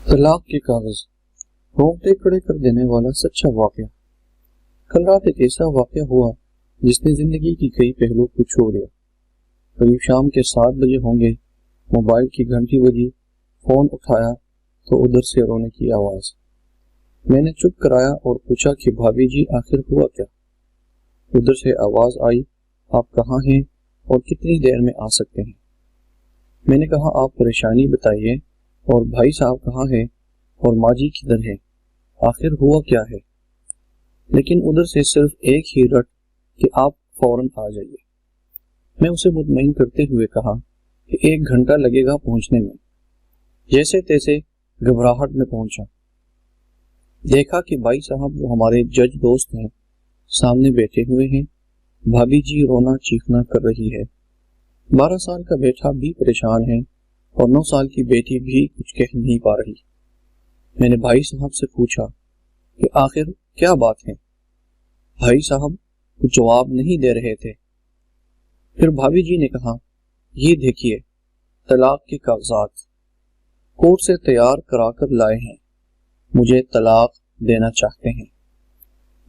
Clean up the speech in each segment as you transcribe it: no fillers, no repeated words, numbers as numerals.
طلاق کے کاغذ رونگٹے کھڑے کر دینے والا سچا واقعہ۔ کل رات ایک ایسا واقعہ ہوا جس نے زندگی کی کئی پہلو کو چھوڑ دیا۔ قریب شام کے 7 بجے ہوں گے، موبائل کی گھنٹی بجی، فون اٹھایا تو ادھر سے رونے کی آواز۔ میں نے چپ کرایا اور پوچھا کہ بھابھی جی آخر ہوا کیا؟ ادھر سے آواز آئی، آپ کہاں ہیں اور کتنی دیر میں آ سکتے ہیں؟ میں نے کہا آپ پریشانی بتائیے، اور بھائی صاحب کہاں ہیں اور ماں جی کدھر ہے؟ آخر ہوا کیا ہے؟ لیکن ادھر سے صرف ایک ہی رٹ کہ آپ فوراً آ جائیے۔ میں اسے مطمئن کرتے ہوئے کہا کہ 1 گھنٹہ لگے گا پہنچنے میں۔ جیسے تیسے گھبراہٹ میں پہنچا، دیکھا کہ بھائی صاحب جو ہمارے جج دوست ہیں سامنے بیٹھے ہوئے ہیں، بھابھی جی رونا چیخنا کر رہی ہے، 12 سال کا بیٹا بھی پریشان ہے اور 9 سال کی بیٹی بھی کچھ کہہ نہیں پا رہی۔ میں نے بھائی صاحب سے پوچھا کہ آخر کیا بات ہے؟ بھائی صاحب کچھ جواب نہیں دے رہے تھے۔ پھر بھابھی جی نے کہا، یہ دیکھیے طلاق کے کاغذات کورٹ سے تیار کرا کر لائے ہیں، مجھے طلاق دینا چاہتے ہیں۔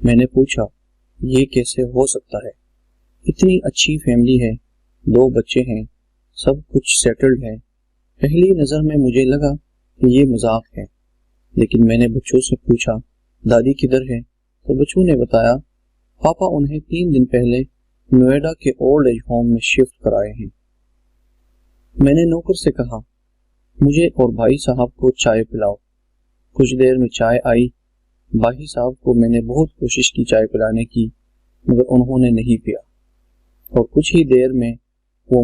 میں نے پوچھا، یہ کیسے ہو سکتا ہے؟ اتنی اچھی فیملی ہے، 2 بچے ہیں، سب کچھ سیٹلڈ ہے۔ پہلی نظر میں مجھے لگا کہ یہ مذاق ہے، لیکن میں نے بچوں سے پوچھا دادی کدھر ہے تو بچوں نے بتایا پاپا انہیں 3 دن پہلے نوئیڈا کے اولڈ ایج ہوم میں شفٹ کرائے ہیں۔ میں نے نوکر سے کہا، مجھے اور بھائی صاحب کو چائے پلاؤ۔ کچھ دیر میں چائے آئی۔ بھائی صاحب کو میں نے بہت کوشش کی چائے پلانے کی، مگر انہوں نے نہیں پیا، اور کچھ ہی دیر میں وہ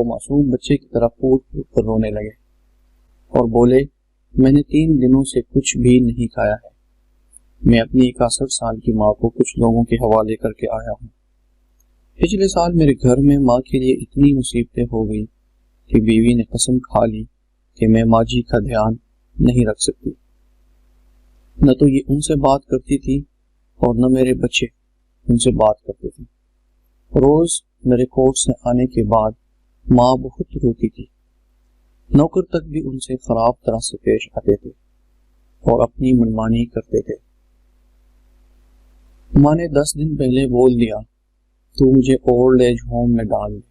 معصوم بچے کی طرح پھوٹ پھوٹ کر رونے لگے اور بولے، میں نے 3 دنوں سے کچھ بھی نہیں کھایا ہے۔ میں اپنی 61 سال کی ماں کو کچھ لوگوں کے حوالے کر کے آیا ہوں۔ پچھلے سال میرے گھر میں ماں کے لیے اتنی مصیبتیں ہو گئی کہ بیوی نے قسم کھا لی کہ میں ماں جی کا دھیان نہیں رکھ سکتی۔ نہ تو یہ ان سے بات کرتی تھی اور نہ میرے بچے ان سے بات کرتے تھے۔ روز میرے کورٹ سے آنے کے بعد ماں بہت روتی تھی۔ نوکر تک بھی ان سے خراب طرح سے پیش آتے تھے اور اپنی منمانی کرتے تھے۔ ماں نے 10 دن پہلے بول دیا، تو مجھے اولڈ ایج ہوم میں ڈال دے۔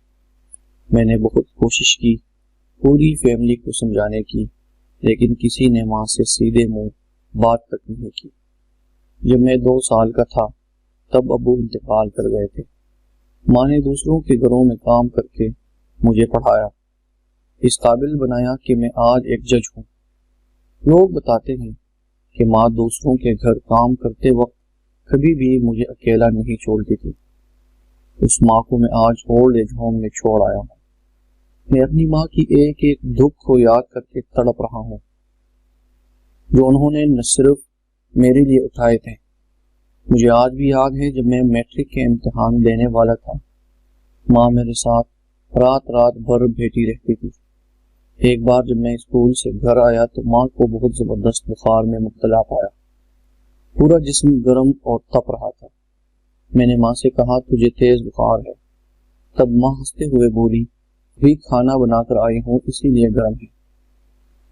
میں نے بہت کوشش کی پوری فیملی کو سمجھانے کی، لیکن کسی نے ماں سے سیدھے منہ بات تک نہیں کی۔ جب میں 2 سال کا تھا تب ابو انتقال کر گئے تھے۔ ماں نے دوسروں کے گھروں میں کام کر کے مجھے پڑھایا، اس قابل بنایا کہ میں آج ایک جج ہوں۔ لوگ بتاتے ہیں کہ ماں دوسروں کے گھر کام کرتے وقت کبھی بھی مجھے اکیلا نہیں چھوڑتی تھی۔ اس ماں کو میں آج اولڈ ایج ہوم میں چھوڑ آیا ہوں۔ میں اپنی ماں کی ایک ایک دکھ کو یاد کر کے تڑپ رہا ہوں، جو انہوں نے نہ صرف میرے لیے اٹھائے تھے۔ مجھے آج بھی یاد ہے جب میں میٹرک کے امتحان دینے والا تھا، ماں میرے ساتھ رات رات بھر بیٹھی رہتی تھی۔ ایک بار جب میں اسکول سے گھر آیا تو ماں کو بہت زبردست بخار میں مبتلا پایا، پورا جسم گرم اور تپ رہا تھا۔ میں نے ماں سے کہا، تجھے تیز بخار ہے؟ تب ماں ہنستے ہوئے بولی، بھی کھانا بنا کر آئی ہوں اسی لیے گرم ہے۔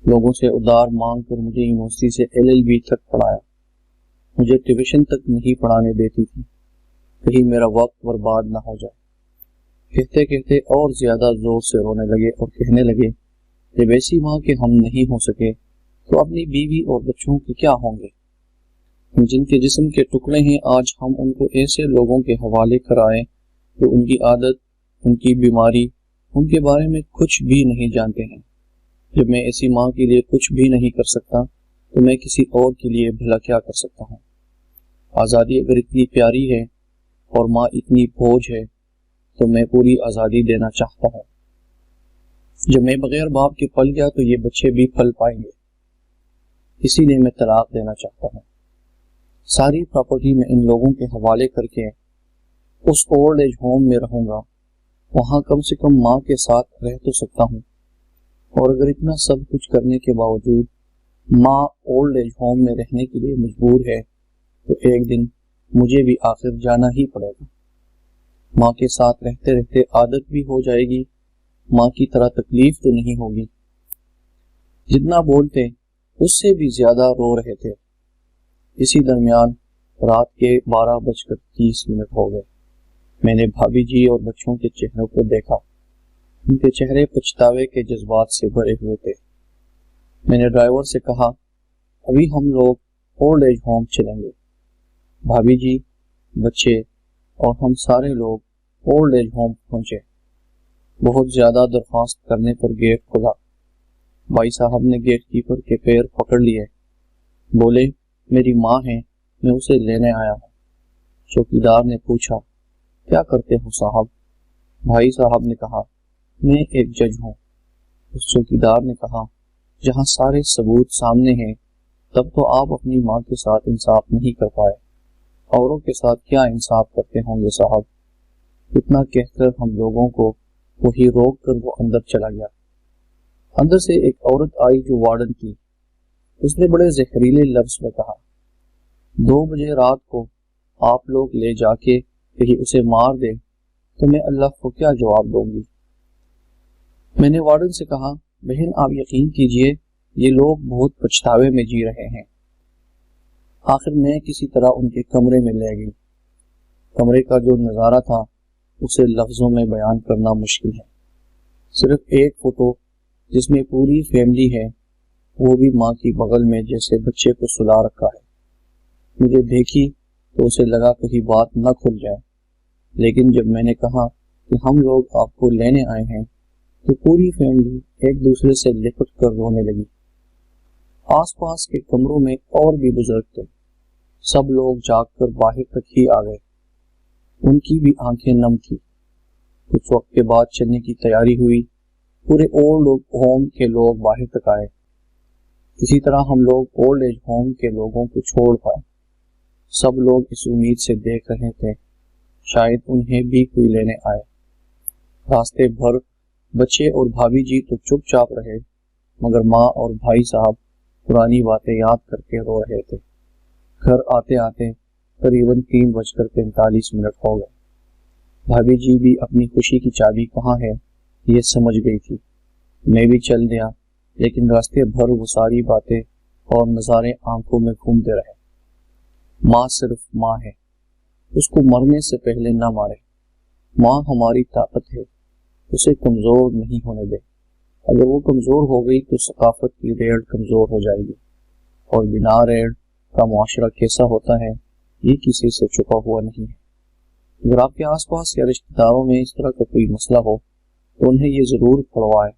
لوگوں سے ادار مانگ کر مجھے یونیورسٹی سے LLB تک پڑھایا، مجھے ٹیوشن تک نہیں پڑھانے دیتی تھی، کہیں میرا وقت برباد نہ ہو جائے۔ کہتے کہتے اور زیادہ زور سے رونے لگے اور کہنے لگے، جب ایسی ماں کے ہم نہیں ہو سکے تو اپنی بیوی اور بچوں کے کیا ہوں گے؟ جن کے جسم کے ٹکڑے ہیں، آج ہم ان کو ایسے لوگوں کے حوالے کرائیں جو ان کی عادت، ان کی بیماری، ان کے بارے میں کچھ بھی نہیں جانتے ہیں۔ جب میں ایسی ماں کے لیے کچھ بھی نہیں کر سکتا تو میں کسی اور کے لیے بھلا کیا کر سکتا ہوں؟ آزادی اگر اتنی پیاری ہے اور ماں اتنی بوجھ ہے تو میں پوری آزادی دینا چاہتا ہوں۔ جب میں بغیر باپ کے پل گیا تو یہ بچے بھی پل پائیں گے، اسی لیے میں طلاق دینا چاہتا ہوں۔ ساری پراپرٹی میں ان لوگوں کے حوالے کر کے اس اولڈ ایج ہوم میں رہوں گا، وہاں کم سے کم ماں کے ساتھ رہ تو سکتا ہوں۔ اور اگر اتنا سب کچھ کرنے کے باوجود ماں اولڈ ایج ہوم میں رہنے کے لیے مجبور ہے تو ایک دن مجھے بھی آخر جانا ہی پڑے گا۔ ماں کے ساتھ رہتے رہتے عادت بھی ہو جائے گی، ماں کی طرح تکلیف تو نہیں ہوگی۔ جتنا بولتے اس سے بھی زیادہ رو رہے تھے۔ اسی درمیان رات کے 12:30 ہو گئے۔ میں نے بھابھی جی اور بچوں کے چہروں کو دیکھا۔ ان کے چہرے پچھتاوے کے جذبات سے بھرے ہوئے تھے۔ میں نے ڈرائیور سے کہا، ابھی ہم لوگ اولڈ ایج ہوم چلیں گے۔ بھابھی جی، بچے اور ہم سارے لوگ اولڈ ایج ہوم پہنچے۔ بہت زیادہ درخواست کرنے پر گیٹ کھلا۔ بھائی صاحب نے گیٹ کیپر کے پیر پکڑ لیے، بولے، میری ماں ہے، میں اسے لینے آیا ہوں۔ چوکیدار نے پوچھا، کیا کرتے ہو صاحب؟ بھائی صاحب نے کہا، میں ایک جج ہوں۔ اس چوکیدار نے کہا، جہاں سارے ثبوت سامنے ہیں تب تو آپ اپنی ماں کے ساتھ انصاف نہیں کر پائے، اوروں کے ساتھ کیا انصاف کرتے ہوں گے صاحب؟ اتنا کہہ کر ہم لوگوں کو وہی روک کر وہ اندر چلا گیا۔ اندر سے ایک عورت آئی جو وارڈن تھی۔ اس نے بڑے زہریلے لفظ میں کہا، 2 بجے رات کو آپ لوگ لے جا کے کہیں اسے مار دے تو میں اللہ کو کیا جواب دوں گی؟ میں نے وارڈن سے کہا، بہن آپ یقین کیجئے یہ لوگ بہت پچھتاوے میں جی رہے ہیں۔ آخر میں کسی طرح ان کے کمرے میں لے گئی۔ کمرے کا جو نظارہ تھا اسے لفظوں میں بیان کرنا مشکل ہے۔ صرف ایک فوٹو جس میں پوری فیملی ہے، وہ بھی ماں کی بغل میں جیسے بچے کو سلا رکھا ہے۔ مجھے دیکھی تو اسے لگا کہیں بات نہ کھل جائے، لیکن جب میں نے کہا کہ ہم لوگ آپ کو لینے آئے ہیں تو پوری فیملی ایک دوسرے سے لپٹ کر رونے لگی۔ آس پاس کے کمروں میں اور بھی بزرگ تھے، سب لوگ جاگ کر باہر تک ہی آ گئے۔ ان کی بھی آنکھیں نم تھی۔ کچھ وقت کے بعد چلنے کی تیاری ہوئی، پورے اولڈ ہوم کے لوگ باہر تک آئے۔ کسی طرح ہم لوگ اولڈ ایج ہوم کے لوگوں کو چھوڑ پائے۔ سب لوگ اس امید سے دیکھ رہے تھے شاید انہیں بھی کوئی لینے آئے۔ راستے بھر بچے اور بھابھی جی تو چپ چاپ رہے، مگر ماں اور بھائی صاحب پرانی باتیں یاد کر کے رو رہے تھے۔ گھر آتے آتے قریباً 3:45 ہو گئے۔ بھابھی جی بھی اپنی خوشی کی چابی کہاں ہے یہ سمجھ گئی تھی۔ میں بھی چل دیا، لیکن راستے بھر وہ ساری باتیں اور نظارے آنکھوں میں گھومتے رہے۔ ماں صرف ماں ہے، اس کو مرنے سے پہلے نہ مارے۔ ماں ہماری طاقت ہے، اسے کمزور نہیں ہونے دے۔ اگر وہ کمزور ہو گئی تو ثقافت کی ریڑھ کمزور ہو جائے گی، اور بنا ریڑھ کا معاشرہ کیسا ہوتا ہے یہ کسی سے چھپا ہوا نہیں ہے۔ اگر آپ کے آس پاس یا رشتہ داروں میں اس طرح کا کوئی مسئلہ ہو تو انہیں یہ ضرور پڑھوائے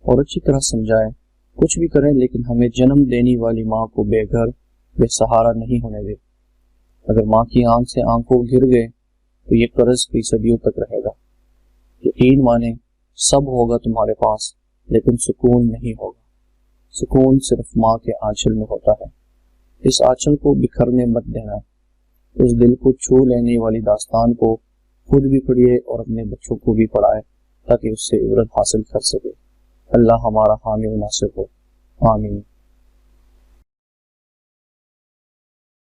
اور اچھی طرح سمجھائے۔ کچھ بھی کریں لیکن ہمیں جنم دینے والی ماں کو بے گھر بے سہارا نہیں ہونے دے۔ اگر ماں کی آنکھ سے آنکھوں گر گئے تو یہ قرض کئی صدیوں تک رہے گا۔ یقین مانے سب ہوگا تمہارے پاس، لیکن سکون نہیں ہوگا۔ سکون صرف ماں کے آنچل میں ہوتا ہے۔ اس آنچل کو بکھرنے مت دینا۔ اس دل کو چھو لینے والی داستان کو خود بھی پڑھیے اور اپنے بچوں کو بھی پڑھائے تاکہ اس سے عبرت حاصل کر سکے۔ اللہ ہمارا حامی و ناصر ہو، آمین۔